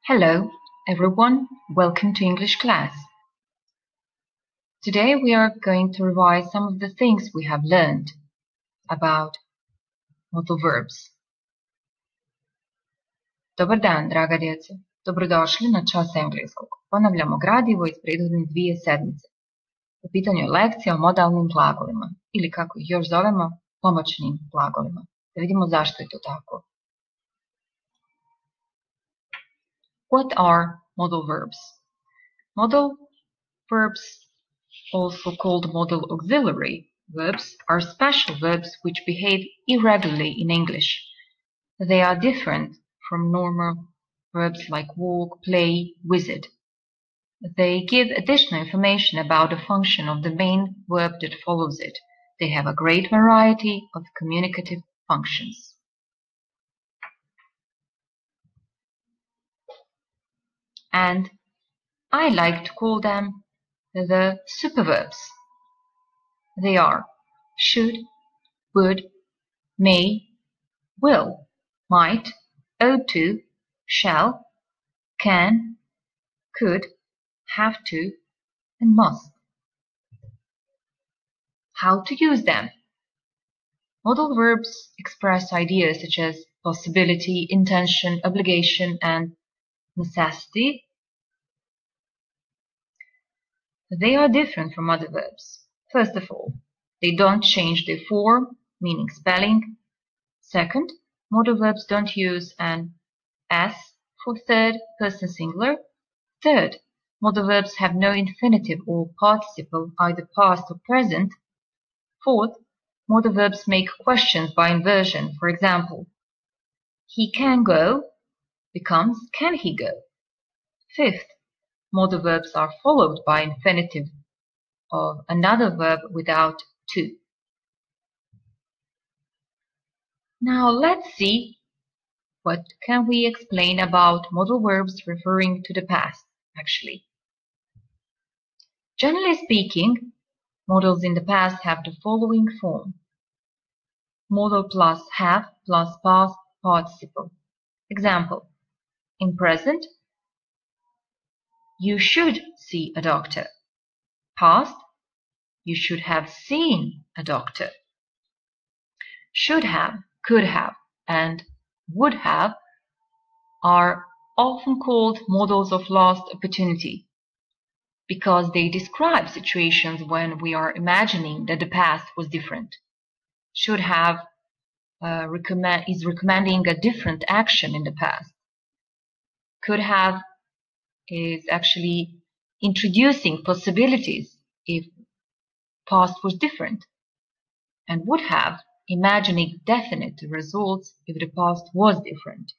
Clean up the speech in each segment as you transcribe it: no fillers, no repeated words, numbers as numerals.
Hello, everyone. Welcome to English class. Today we are going to revise some of the things we have learned about modal verbs. Dobar dan, draga djeco. Dobrodošli na čas engleskog. Ponavljamo gradivo iz prethodne dvije sedmice. U pitanju je lekcija o modalnim glagolima, ili kako ih još zovemo, pomoćnim glagolima. Da vidimo zašto je to tako. What are modal verbs? Modal verbs, also called modal auxiliary verbs, are special verbs which behave irregularly in English. They are different from normal verbs like walk, play, visit. They give additional information about the function of the main verb that follows it. They have a great variety of communicative functions. And I like to call them the superverbs. They are should, would, may, will, might, ought to, shall, can, could, have to, and must. How to use them? Modal verbs express ideas such as possibility, intention, obligation, and necessity. They are different from other verbs. First of all, they don't change their form, meaning spelling. Second, modal verbs don't use an S for third person singular. Third, modal verbs have no infinitive or participle, either past or present. Fourth, modal verbs make questions by inversion. For example, he can go becomes can he go. Fifth, modal verbs are followed by infinitive of another verb without to. Now let's see what can we explain about modal verbs referring to the past, actually. Generally speaking, modals in the past have the following form. Modal plus have plus past participle. Example, in present, you should see a doctor. Past, you should have seen a doctor. Should have, could have, and would have are often called modals of last opportunity because they describe situations when we are imagining that the past was different. Should have is recommending a different action in the past. Could have is actually introducing possibilities if past was different, and would have imagining definite results if the past was different.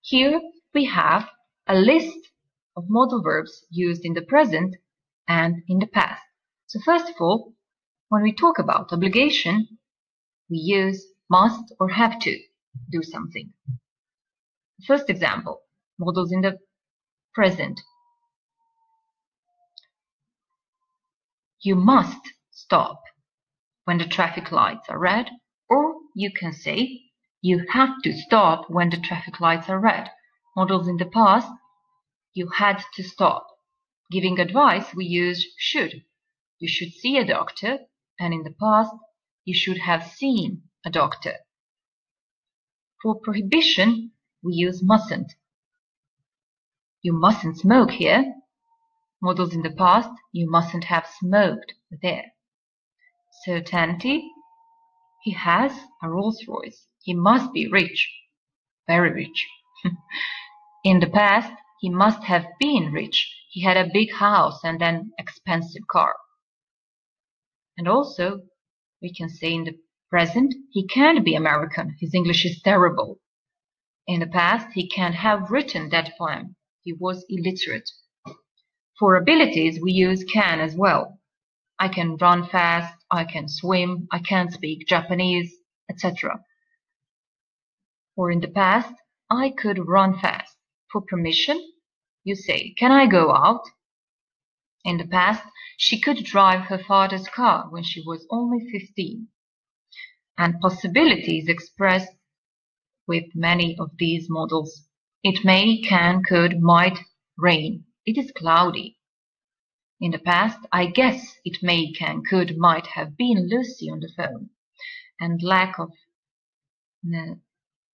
Here we have a list of modal verbs used in the present and in the past. So first of all, when we talk about obligation, we use must or have to do something. First example, modals in the present. You must stop when the traffic lights are red, or you can say you have to stop when the traffic lights are red. Modals in the past, you had to stop. Giving advice, we use should. You should see a doctor, and in the past, you should have seen a doctor. For prohibition, we use mustn't. You mustn't smoke here. Modals in the past, you mustn't have smoked there. Certainty, he has a Rolls Royce. He must be rich, very rich. In the past, he must have been rich. He had a big house and an expensive car. And also, we can say in the present, he can't be American. His English is terrible. In the past, he can't have written that poem. He was illiterate. For abilities, we use can as well. I can run fast, I can swim, I can speak Japanese, etc. Or in the past, I could run fast. For permission, you say, can I go out? In the past, she could drive her father's car when she was only 15. And possibilities expressed with many of these modals. It may, can, could, might rain. It is cloudy. In the past, I guess it may, can, could, might have been Lucy on the phone. And lack of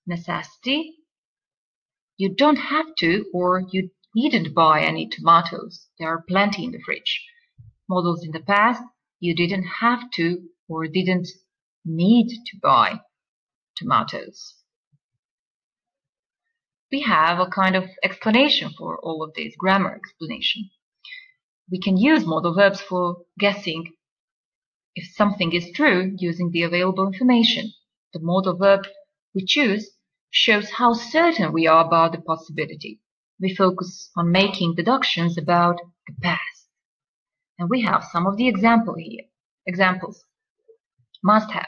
necessity. You don't have to, or you needn't buy any tomatoes. There are plenty in the fridge. Modals in the past, you didn't have to or didn't need to buy tomatoes. We have a kind of explanation for all of this, grammar explanation. We can use modal verbs for guessing if something is true using the available information. The modal verb we choose shows how certain we are about the possibility. We focus on making deductions about the past. And we have some of the examples. Must have.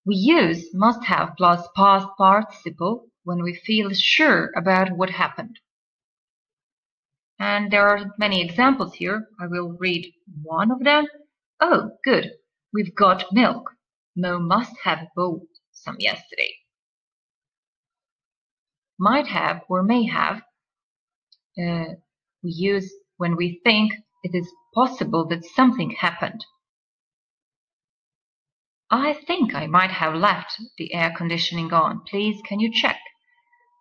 We use must have plus past participle when we feel sure about what happened. And there are many examples here. I will read one of them. Oh, good. We've got milk. Mo must have bought some yesterday. Might have or may have we use when we think it is possible that something happened. I think I might have left the air conditioning on. Please, can you check?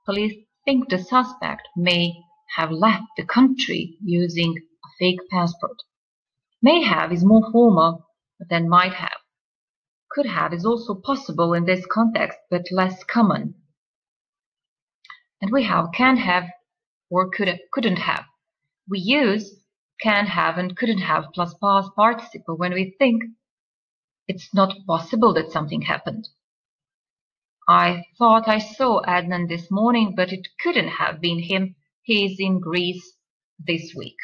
Police think the suspect may have left the country using a fake passport. May have is more formal than might have. Could have is also possible in this context, but less common. And we have can have or couldn't have. We use can have and couldn't have plus past participle when we think it's not possible that something happened. I thought I saw Adnan this morning, but it couldn't have been him. He's in Greece this week.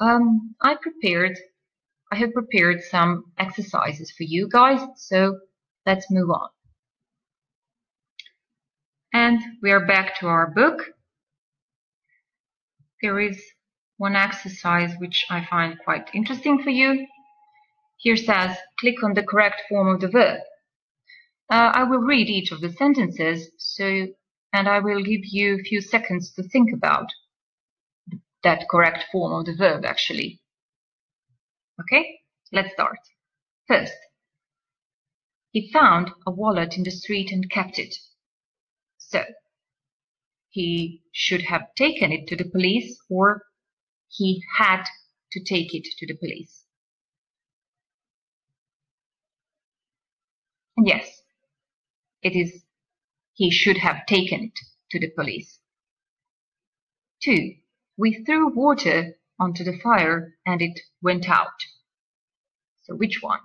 I have prepared some exercises for you guys, so let's move on. And we are back to our book. There is one exercise which I find quite interesting for you. Here says, click on the correct form of the verb. I will read each of the sentences, and I will give you a few seconds to think about that correct form of the verb, actually. Okay, let's start. First, he found a wallet in the street and kept it. So, he should have taken it to the police, or he had to take it to the police. And yes, it is he should have taken it to the police. 2. We threw water onto the fire and it went out. So which one?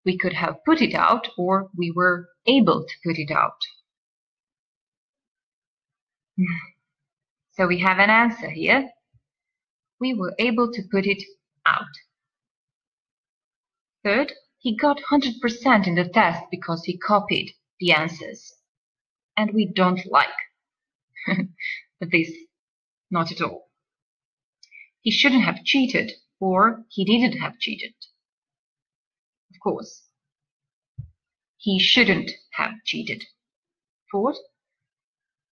We could have put it out, or we were able to put it out. So we have an answer here. We were able to put it out. Third, he got 100% in the test because he copied the answers. And we don't like this, not at all. He shouldn't have cheated, or he didn't have cheated. Of course, he shouldn't have cheated. Fourth,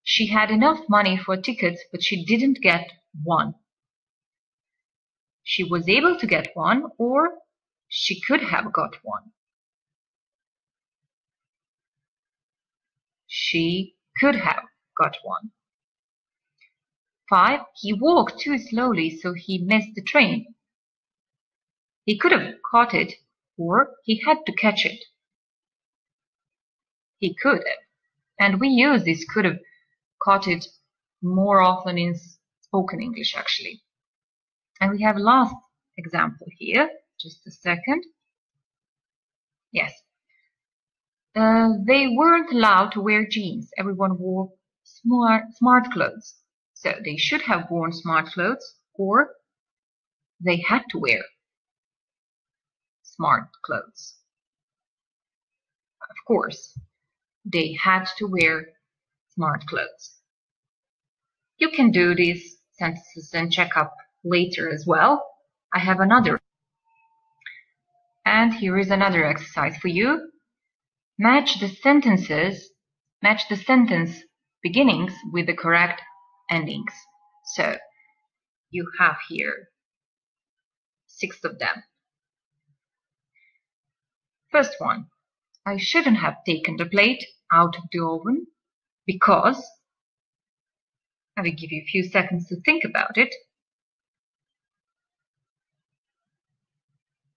she had enough money for tickets, but she didn't get one. She was able to get one, or she could have got one. She could have got one. 5. He walked too slowly, so he missed the train. He could have caught it, or he had to catch it. He could have. And we use this could have caught it more often in spoken English, actually. And we have last example here. Just a second. Yes. They weren't allowed to wear jeans. Everyone wore smart clothes. So they should have worn smart clothes, or they had to wear smart clothes. Of course, they had to wear smart clothes. You can do these sentences and check up later as well. I have another. And here is another exercise for you. Match the sentences Match the sentence beginnings with the correct endings. So you have here 6 of them. First one, I shouldn't have taken the plate out of the oven because, I will give you a few seconds to think about it.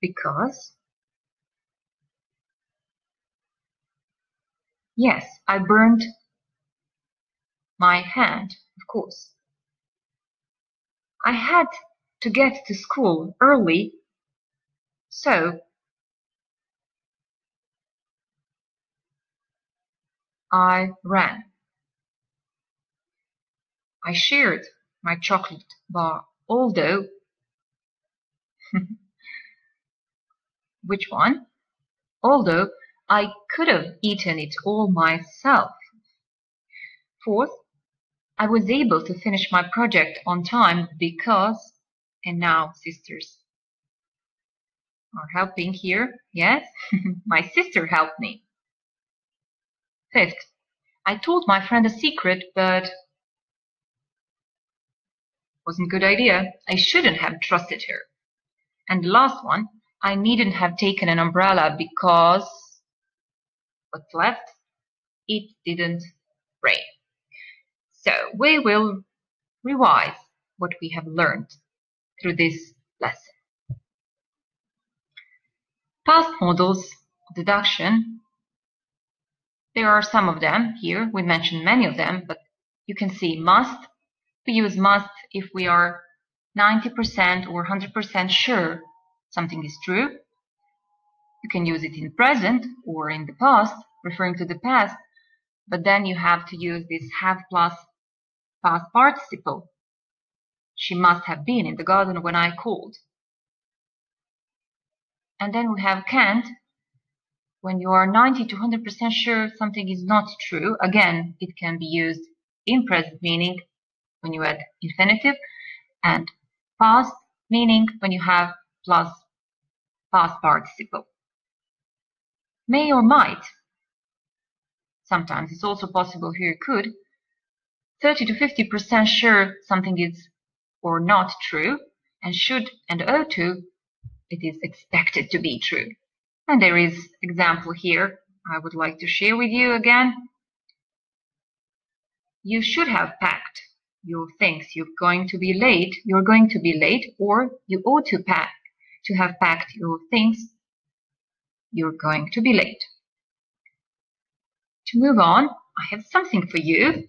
Because, yes, I burned my hand, of course. I had to get to school early, so I ran. I shared my chocolate bar, although which one? Although I could have eaten it all myself. Fourth, I was able to finish my project on time because, and now sisters are helping here, yes? My sister helped me. Fifth, I told my friend a secret, but wasn't a good idea. I shouldn't have trusted her. And the last one, I needn't have taken an umbrella because, what's left? It didn't rain. So we will revise what we have learned through this lesson. Past modals of deduction. There are some of them here. We mentioned many of them, but you can see must. We use must if we are 90% or 100% sure something is true. You can use it in present or in the past, referring to the past, but then you have to use this have plus past participle. She must have been in the garden when I called. And then we have can't. When you are 90 to 100% sure something is not true, again, it can be used in present meaning when you add infinitive, and past meaning when you have plus past participle. May or might. Sometimes it's also possible here could. 30 to 50% sure something is or not true, and should and ought to, it is expected to be true. And there is example here I would like to share with you again. You should have packed your things. You're going to be late, or you ought to have packed your things. You're going to be late. To move on, I have something for you.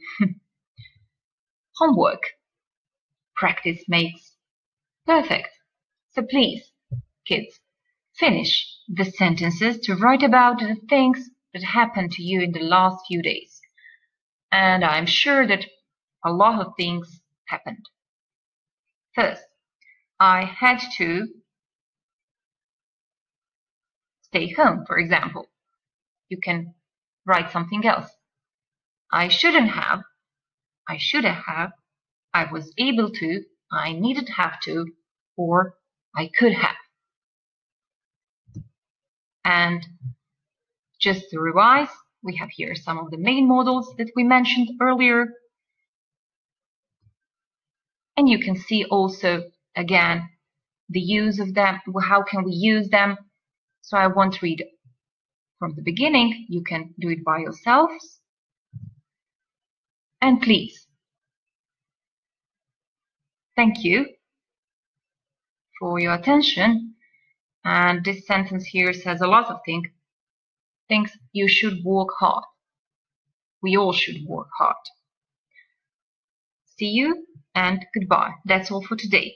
Homework. Practice makes perfect. So please, kids, finish the sentences to write about the things that happened to you in the last few days. And I'm sure that a lot of things happened. First, I had to stay home, for example. You can write something else. I shouldn't have, I should have, I was able to, I needed have to, or I could have. And just to revise, we have here some of the main modals that we mentioned earlier. And you can see also, again, the use of them, how can we use them. So I won't read from the beginning. You can do it by yourselves. And please, thank you for your attention. And this sentence here says a lot of things. You should work hard. We all should work hard. See you and goodbye. That's all for today.